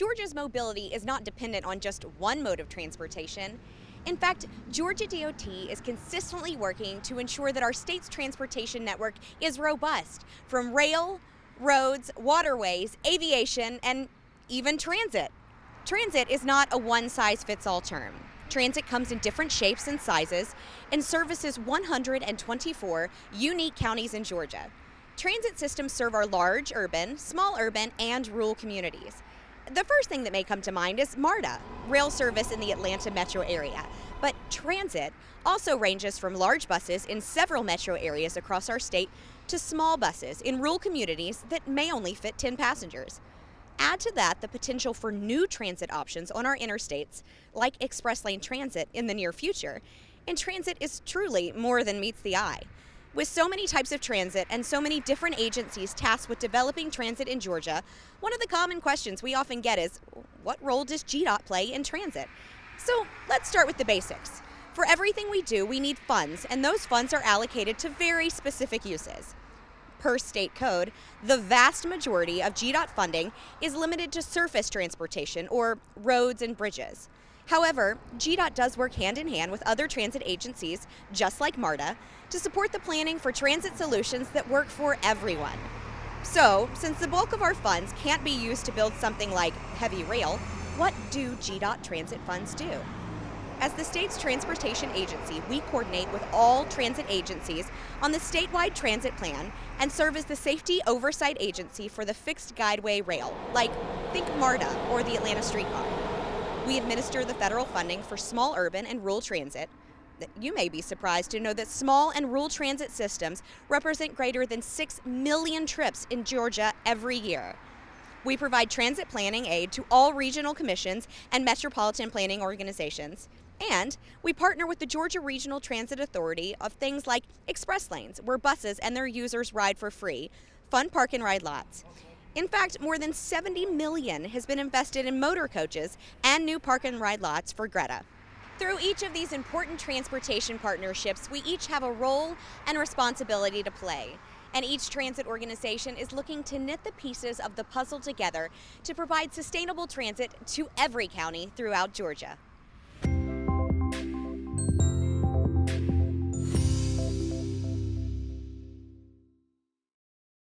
Georgia's mobility is not dependent on just one mode of transportation. In fact, Georgia DOT is consistently working to ensure that our state's transportation network is robust, from rail, roads, waterways, aviation, and even transit. Transit is not a one-size-fits-all term. Transit comes in different shapes and sizes and services 124 unique counties in Georgia. Transit systems serve our large urban, small urban, and rural communities. The first thing that may come to mind is MARTA, rail service in the Atlanta metro area. But transit also ranges from large buses in several metro areas across our state to small buses in rural communities that may only fit 10 passengers. Add to that the potential for new transit options on our interstates, like express lane transit in the near future, and transit is truly more than meets the eye. With so many types of transit and so many different agencies tasked with developing transit in Georgia, one of the common questions we often get is, what role does GDOT play in transit? So let's start with the basics. For everything we do, we need funds, and those funds are allocated to very specific uses. Per state code, the vast majority of GDOT funding is limited to surface transportation, or roads and bridges. However, GDOT does work hand in hand with other transit agencies, just like MARTA, to support the planning for transit solutions that work for everyone. So, since the bulk of our funds can't be used to build something like heavy rail, what do GDOT transit funds do? As the state's transportation agency, we coordinate with all transit agencies on the statewide transit plan and serve as the safety oversight agency for the fixed guideway rail, like think MARTA or the Atlanta streetcar. We administer the federal funding for small urban and rural transit. You may be surprised to know that small and rural transit systems represent greater than 6 million trips in Georgia every year. We provide transit planning aid to all regional commissions and metropolitan planning organizations. And we partner with the Georgia Regional Transit Authority of things like express lanes, where buses and their users ride for free, fun park and ride lots. In fact, more than $70 million has been invested in motor coaches and new park and ride lots for Greta. Through each of these important transportation partnerships, we each have a role and responsibility to play. And each transit organization is looking to knit the pieces of the puzzle together to provide sustainable transit to every county throughout Georgia.